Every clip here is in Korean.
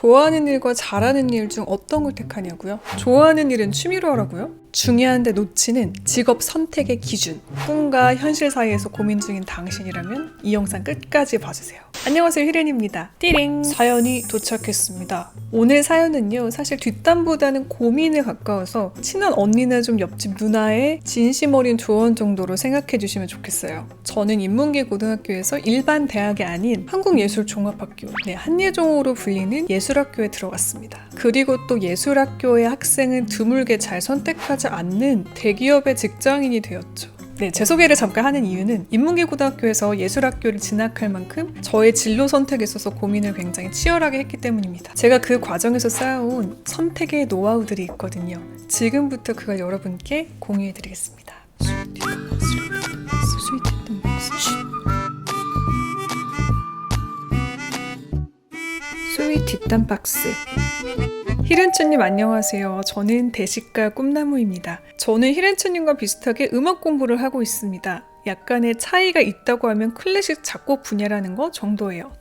좋아하는 일과 잘하는 일 중 어떤 걸 택하냐고요? 좋아하는 일은 취미로 하라고요? 중요한데 놓치는 직업 선택의 기준. 꿈과 현실 사이에서 고민 중인 당신이라면 이 영상 끝까지 봐주세요. 안녕하세요, 희렌입니다. 띠링! 사연이 도착했습니다. 오늘 사연은요, 사실 뒷담보다는 고민에 가까워서 친한 언니나 좀 옆집 누나의 진심 어린 조언 정도로 생각해 주시면 좋겠어요. 저는 인문계 고등학교에서 일반 대학이 아닌 한국예술종합학교, 한예종으로 불리는 예술학교에 들어갔습니다. 그리고 또 예술학교의 학생은 드물게 잘 선택하지 않는 대기업의 직장인이 되었죠. 제 소개를 잠깐 하는 이유는 인문계 고등학교에서 예술학교를 진학할 만큼 저의 진로 선택에 있어서 고민을 굉장히 치열하게 했기 때문입니다. 제가 그 과정에서 쌓아온 선택의 노하우들이 있거든요. 지금부터 그걸 여러분께 공유해드리겠습니다. 스윗 뒷담 박스. 희렌츠님 안녕하세요. 저는 대식가 꿈나무입니다. 저는 희렌츠님과 비슷하게 음악 공부를 하고 있습니다. 약간의 차이가 있다고 하면 클래식 작곡 분야라는 거 정도예요.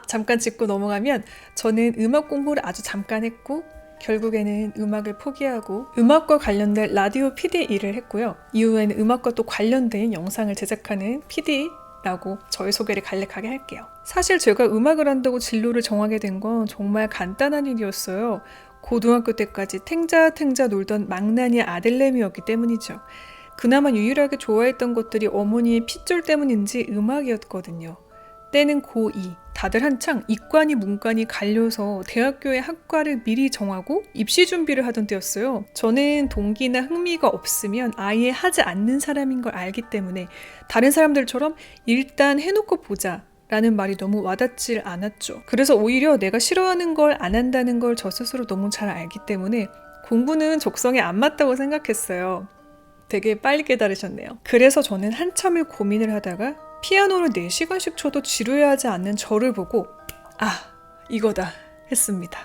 잠깐 짚고 넘어가면 저는 음악 공부를 아주 잠깐 했고 결국에는 음악을 포기하고 음악과 관련된 라디오 PD 일을 했고요. 이후에는 음악과 또 관련된 영상을 제작하는 PD 라고 저의 소개를 간략하게 할게요. 사실 제가 음악을 한다고 진로를 정하게 된 건 정말 간단한 일이었어요. 고등학교 때까지 탱자 놀던 망나니 아들내미였기 때문이죠. 그나마 유일하게 좋아했던 것들이 어머니의 핏줄 때문인지 음악이었거든요. 때는 고2. 다들 한창 이과니 문과니 갈려서 대학교의 학과를 미리 정하고 입시 준비를 하던 때였어요. 저는 동기나 흥미가 없으면 아예 하지 않는 사람인 걸 알기 때문에 다른 사람들처럼 일단 해놓고 보자 라는 말이 너무 와닿질 않았죠. 그래서 오히려 내가 싫어하는 걸 안 한다는 걸 저 스스로 너무 잘 알기 때문에 공부는 적성에 안 맞다고 생각했어요. 되게 빨리 깨달으셨네요. 그래서 저는 한참을 고민을 하다가 피아노를 4시간씩 쳐도 지루해하지 않는 저를 보고 이거다 했습니다.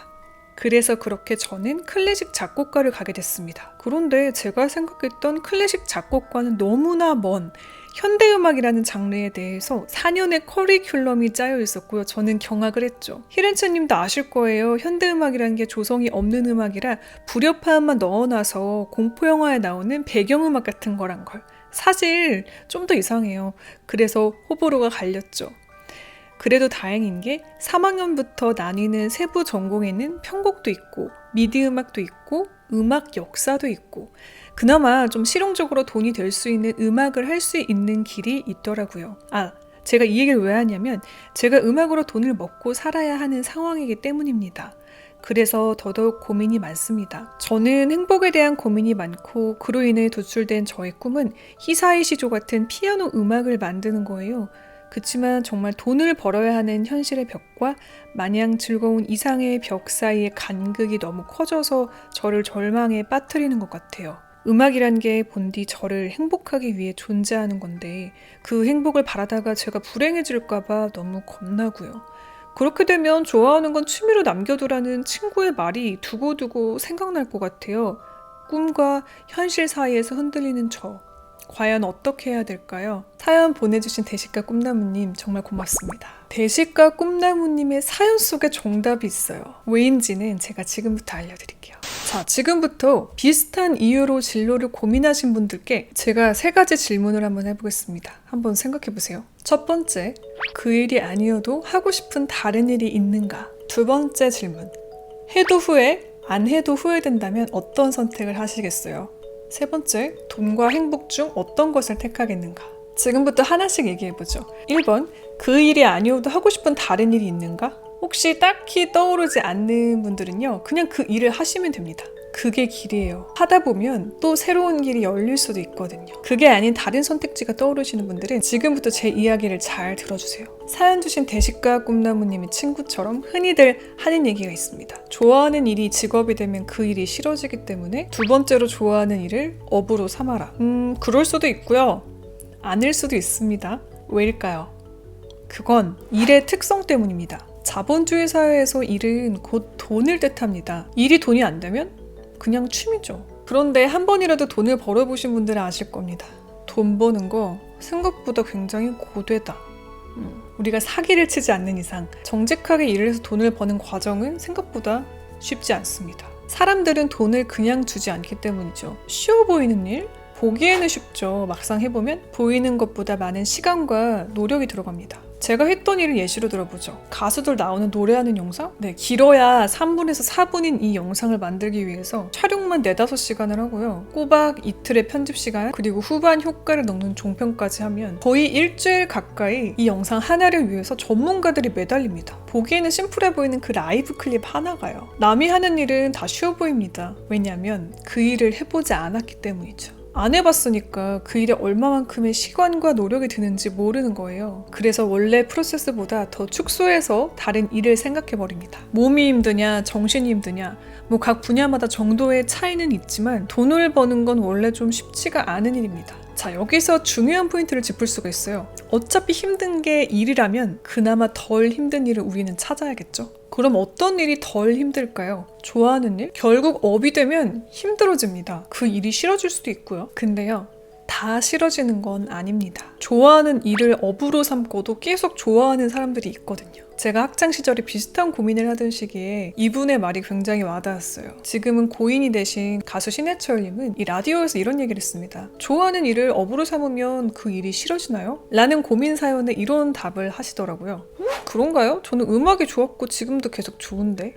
그래서 그렇게 저는 클래식 작곡과를 가게 됐습니다. 그런데 제가 생각했던 클래식 작곡과는 너무나 먼 현대음악이라는 장르에 대해서 4년의 커리큘럼이 짜여 있었고요. 저는 경악을 했죠. 희렌츠님도 아실 거예요. 현대음악이라는 게 조성이 없는 음악이라 불협화음만 넣어놔서 공포영화에 나오는 배경음악 같은 거란 걸. 사실 좀 더 이상해요. 그래서 호불호가 갈렸죠. 그래도 다행인 게 3학년부터 나뉘는 세부 전공에는 편곡도 있고 미디음악도 있고 음악 역사도 있고 그나마 좀 실용적으로 돈이 될 수 있는 음악을 할 수 있는 길이 있더라고요. 제가 이 얘기를 왜 하냐면 제가 음악으로 돈을 먹고 살아야 하는 상황이기 때문입니다. 그래서 더더욱 고민이 많습니다. 저는 행복에 대한 고민이 많고 그로 인해 도출된 저의 꿈은 히사이시조 같은 피아노 음악을 만드는 거예요. 그치만 정말 돈을 벌어야 하는 현실의 벽과 마냥 즐거운 이상의 벽 사이의 간극이 너무 커져서 저를 절망에 빠뜨리는 것 같아요. 음악이란 게 본디 저를 행복하기 위해 존재하는 건데 그 행복을 바라다가 제가 불행해질까봐 너무 겁나고요. 그렇게 되면 좋아하는 건 취미로 남겨두라는 친구의 말이 두고두고 생각날 것 같아요. 꿈과 현실 사이에서 흔들리는 저. 과연 어떻게 해야 될까요? 사연 보내주신 대식가 꿈나무님 정말 고맙습니다. 대식가 꿈나무님의 사연 속에 정답이 있어요. 왜인지는 제가 지금부터 알려드릴게요. 지금부터 비슷한 이유로 진로를 고민하신 분들께 제가 3가지 질문을 한번 해보겠습니다. 한번 생각해보세요. 첫 번째, 그 일이 아니어도 하고 싶은 다른 일이 있는가? 두 번째 질문, 해도 후회, 안 해도 후회된다면 어떤 선택을 하시겠어요? 세 번째, 돈과 행복 중 어떤 것을 택하겠는가? 지금부터 하나씩 얘기해보죠. 1번, 그 일이 아니어도 하고 싶은 다른 일이 있는가? 혹시 딱히 떠오르지 않는 분들은요, 그냥 그 일을 하시면 됩니다. 그게 길이에요. 하다 보면 또 새로운 길이 열릴 수도 있거든요. 그게 아닌 다른 선택지가 떠오르시는 분들은 지금부터 제 이야기를 잘 들어주세요. 사연 주신 대식가 꿈나무님의 친구처럼 흔히들 하는 얘기가 있습니다. 좋아하는 일이 직업이 되면 그 일이 싫어지기 때문에 두 번째로 좋아하는 일을 업으로 삼아라. 그럴 수도 있고요. 아닐 수도 있습니다. 왜일까요? 그건 일의 특성 때문입니다. 자본주의 사회에서 일은 곧 돈을 뜻합니다. 일이 돈이 안 되면 그냥 취미죠. 그런데 한 번이라도 돈을 벌어보신 분들은 아실 겁니다. 돈 버는 거 생각보다 굉장히 고되다. 우리가 사기를 치지 않는 이상 정직하게 일을 해서 돈을 버는 과정은 생각보다 쉽지 않습니다. 사람들은 돈을 그냥 주지 않기 때문이죠. 쉬워 보이는 일? 보기에는 쉽죠. 막상 해보면 보이는 것보다 많은 시간과 노력이 들어갑니다. 제가 했던 일을 예시로 들어보죠. 가수들 나오는 노래하는 영상? 네, 길어야 3분에서 4분인 이 영상을 만들기 위해서 촬영만 4-5시간을 하고요. 꼬박 이틀의 편집 시간, 그리고 후반 효과를 넣는 종편까지 하면 거의 일주일 가까이 이 영상 하나를 위해서 전문가들이 매달립니다. 보기에는 심플해 보이는 그 라이브 클립 하나가요. 남이 하는 일은 다 쉬워 보입니다. 왜냐하면 그 일을 해보지 않았기 때문이죠. 안 해봤으니까 그 일에 얼마만큼의 시간과 노력이 드는지 모르는 거예요. 그래서 원래 프로세스보다 더 축소해서 다른 일을 생각해버립니다. 몸이 힘드냐, 정신이 힘드냐, 뭐 각 분야마다 정도의 차이는 있지만 돈을 버는 건 원래 좀 쉽지가 않은 일입니다. 자, 여기서 중요한 포인트를 짚을 수가 있어요. 어차피 힘든 게 일이라면 그나마 덜 힘든 일을 우리는 찾아야겠죠? 그럼 어떤 일이 덜 힘들까요? 좋아하는 일? 결국 업이 되면 힘들어집니다. 그 일이 싫어질 수도 있고요. 근데요, 다 싫어지는 건 아닙니다. 좋아하는 일을 업으로 삼고도 계속 좋아하는 사람들이 있거든요. 제가 학창시절에 비슷한 고민을 하던 시기에 이분의 말이 굉장히 와닿았어요. 지금은 고인이 되신 가수 신해철님은 이 라디오에서 이런 얘기를 했습니다. 좋아하는 일을 업으로 삼으면 그 일이 싫어지나요? 라는 고민 사연에 이런 답을 하시더라고요. 그런가요? 저는 음악이 좋았고 지금도 계속 좋은데?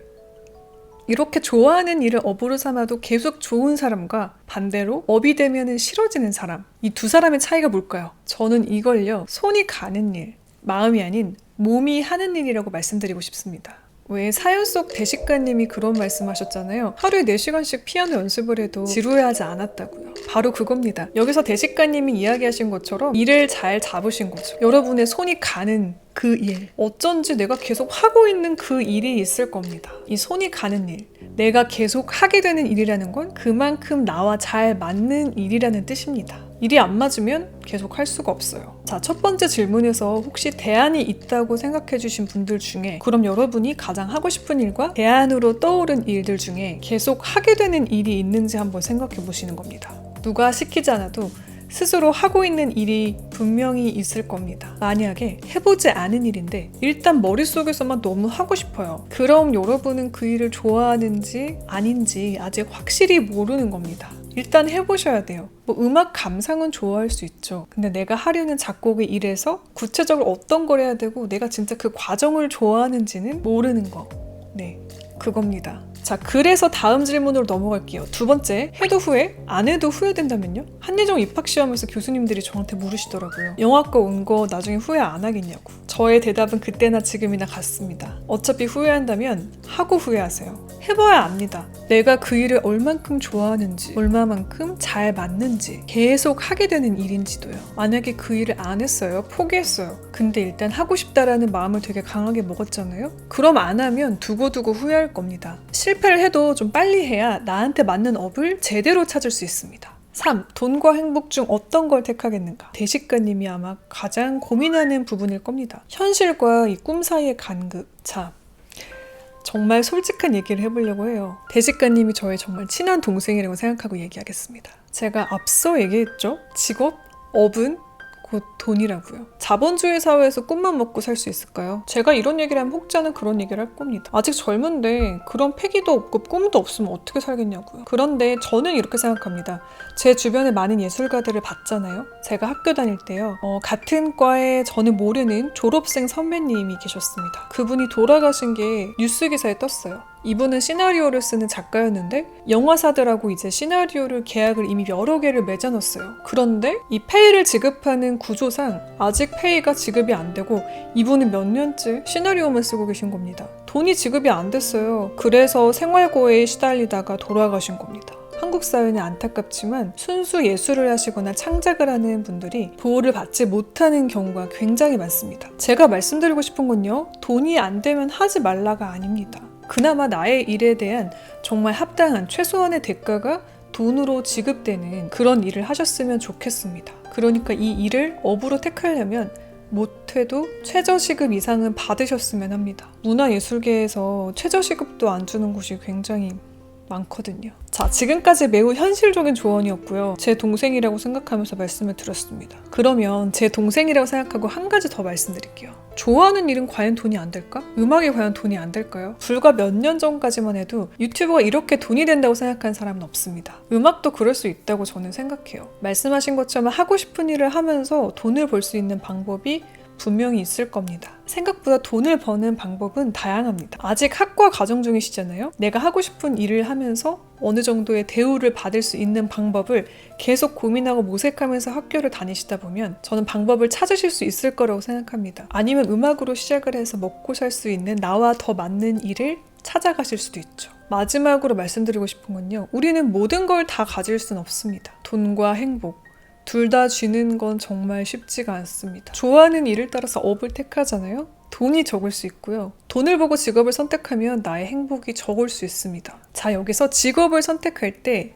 이렇게 좋아하는 일을 업으로 삼아도 계속 좋은 사람과 반대로 업이 되면 싫어지는 사람, 이 두 사람의 차이가 뭘까요? 저는 이걸요, 손이 가는 일, 마음이 아닌 몸이 하는 일이라고 말씀드리고 싶습니다. 왜 사연 속 대식가님이 그런 말씀하셨잖아요. 하루에 4시간씩 피아노 연습을 해도 지루해하지 않았다고요. 바로 그겁니다. 여기서 대식가님이 이야기하신 것처럼 일을 잘 잡으신 거죠. 여러분의 손이 가는 그 일, 어쩐지 내가 계속 하고 있는 그 일이 있을 겁니다. 이 손이 가는 일, 내가 계속 하게 되는 일이라는 건 그만큼 나와 잘 맞는 일이라는 뜻입니다. 일이 안 맞으면 계속 할 수가 없어요. 자, 첫 번째 질문에서 혹시 대안이 있다고 생각해 주신 분들 중에, 그럼 여러분이 가장 하고 싶은 일과 대안으로 떠오른 일들 중에 계속 하게 되는 일이 있는지 한번 생각해 보시는 겁니다. 누가 시키지 않아도 스스로 하고 있는 일이 분명히 있을 겁니다. 만약에 해보지 않은 일인데 일단 머릿속에서만 너무 하고 싶어요. 그럼 여러분은 그 일을 좋아하는지 아닌지 아직 확실히 모르는 겁니다. 일단 해보셔야 돼요. 뭐 음악 감상은 좋아할 수 있죠. 근데 내가 하려는 작곡의 일에서 구체적으로 어떤 걸 해야 되고 내가 진짜 그 과정을 좋아하는지는 모르는 거. 네, 그겁니다. 자, 그래서 다음 질문으로 넘어갈게요. 두 번째, 해도 후회? 안 해도 후회된다면요? 한예종 입학시험에서 교수님들이 저한테 물으시더라고요. 영화과 온 거 나중에 후회 안 하겠냐고. 저의 대답은 그때나 지금이나 같습니다. 어차피 후회한다면 하고 후회하세요. 해봐야 압니다. 내가 그 일을 얼만큼 좋아하는지, 얼마만큼 잘 맞는지, 계속 하게 되는 일인지도요. 만약에 그 일을 안 했어요. 포기했어요. 근데 일단 하고 싶다라는 마음을 되게 강하게 먹었잖아요. 그럼 안 하면 두고두고 후회할 겁니다. 실패를 해도 좀 빨리 해야 나한테 맞는 업을 제대로 찾을 수 있습니다. 3. 돈과 행복 중 어떤 걸 택하겠는가? 대식가님이 아마 가장 고민하는 부분일 겁니다. 현실과 이 꿈 사이의 간극. 자, 정말 솔직한 얘기를 해보려고 해요. 대식가님이 저의 정말 친한 동생이라고 생각하고 얘기하겠습니다. 제가 앞서 얘기했죠? 직업, 업은 곧 돈이라고요. 자본주의 사회에서 꿈만 먹고 살 수 있을까요? 제가 이런 얘기를 하면 혹자는 그런 얘기를 할 겁니다. 아직 젊은데 그런 패기도 없고 꿈도 없으면 어떻게 살겠냐고요. 그런데 저는 이렇게 생각합니다. 제 주변에 많은 예술가들을 봤잖아요. 제가 학교 다닐 때요. 같은 과에 저는 모르는 졸업생 선배님이 계셨습니다. 그분이 돌아가신 게 뉴스 기사에 떴어요. 이분은 시나리오를 쓰는 작가였는데 영화사들하고 이제 시나리오를 계약을 이미 여러 개를 맺어놨어요. 그런데 이 페이를 지급하는 구조상 아직 페이가 지급이 안 되고 이분은 몇 년째 시나리오만 쓰고 계신 겁니다. 돈이 지급이 안 됐어요. 그래서 생활고에 시달리다가 돌아가신 겁니다. 한국 사회는 안타깝지만 순수 예술을 하시거나 창작을 하는 분들이 보호를 받지 못하는 경우가 굉장히 많습니다. 제가 말씀드리고 싶은 건요, 돈이 안 되면 하지 말라가 아닙니다. 그나마 나의 일에 대한 정말 합당한 최소한의 대가가 돈으로 지급되는 그런 일을 하셨으면 좋겠습니다. 그러니까 이 일을 업으로 택하려면 못해도 최저시급 이상은 받으셨으면 합니다. 문화예술계에서 최저시급도 안 주는 곳이 굉장히 많거든요. 자, 지금까지 매우 현실적인 조언이었고요. 제 동생이라고 생각하면서 말씀을 드렸습니다. 그러면 제 동생이라고 생각하고 한 가지 더 말씀드릴게요. 좋아하는 일은 과연 돈이 안 될까? 음악이 과연 돈이 안 될까요? 불과 몇 년 전까지만 해도 유튜버가 이렇게 돈이 된다고 생각하는 사람은 없습니다. 음악도 그럴 수 있다고 저는 생각해요. 말씀하신 것처럼 하고 싶은 일을 하면서 돈을 벌 수 있는 방법이 분명히 있을 겁니다. 생각보다 돈을 버는 방법은 다양합니다. 아직 학과 과정 중이시잖아요? 내가 하고 싶은 일을 하면서 어느 정도의 대우를 받을 수 있는 방법을 계속 고민하고 모색하면서 학교를 다니시다 보면 저는 방법을 찾으실 수 있을 거라고 생각합니다. 아니면 음악으로 시작을 해서 먹고 살 수 있는 나와 더 맞는 일을 찾아가실 수도 있죠. 마지막으로 말씀드리고 싶은 건요. 우리는 모든 걸 다 가질 순 없습니다. 돈과 행복. 둘 다 쥐는 건 정말 쉽지가 않습니다. 좋아하는 일을 따라서 업을 택하잖아요? 돈이 적을 수 있고요. 돈을 보고 직업을 선택하면 나의 행복이 적을 수 있습니다. 자, 여기서 직업을 선택할 때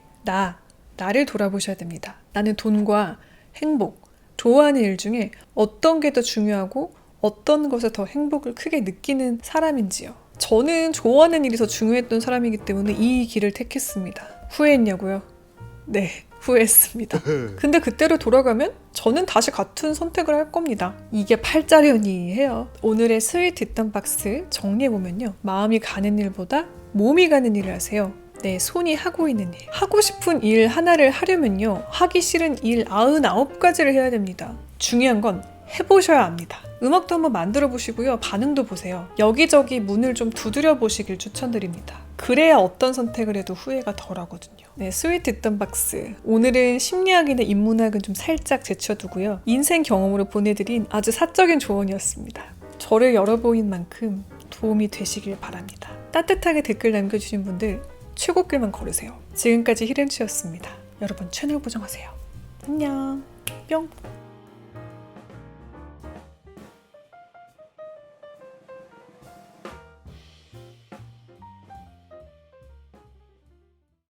나를 돌아보셔야 됩니다. 나는 돈과 행복, 좋아하는 일 중에 어떤 게 더 중요하고 어떤 것에 더 행복을 크게 느끼는 사람인지요. 저는 좋아하는 일이 더 중요했던 사람이기 때문에 이 길을 택했습니다. 후회했냐고요? 네. 후회했습니다. 근데 그때로 돌아가면 저는 다시 같은 선택을 할 겁니다. 이게 팔자련이 해요. 오늘의 스윗 뒷담 박스 정리해보면요. 마음이 가는 일보다 몸이 가는 일을 하세요. 네, 손이 하고 있는 일. 하고 싶은 일 하나를 하려면요. 하기 싫은 일 99가지를 해야 됩니다. 중요한 건 해보셔야 합니다. 음악도 한번 만들어 보시고요. 반응도 보세요. 여기저기 문을 좀 두드려 보시길 추천드립니다. 그래야 어떤 선택을 해도 후회가 덜 하거든요. 네, 스윗 뒷담 박스. 오늘은 심리학이나 인문학은 좀 살짝 제쳐두고요. 인생 경험으로 보내드린 아주 사적인 조언이었습니다. 저를 열어보인 만큼 도움이 되시길 바랍니다. 따뜻하게 댓글 남겨주신 분들 최고길만 걸으세요. 지금까지 히렌츠였습니다. 여러분 채널 고정하세요. 안녕. 뿅.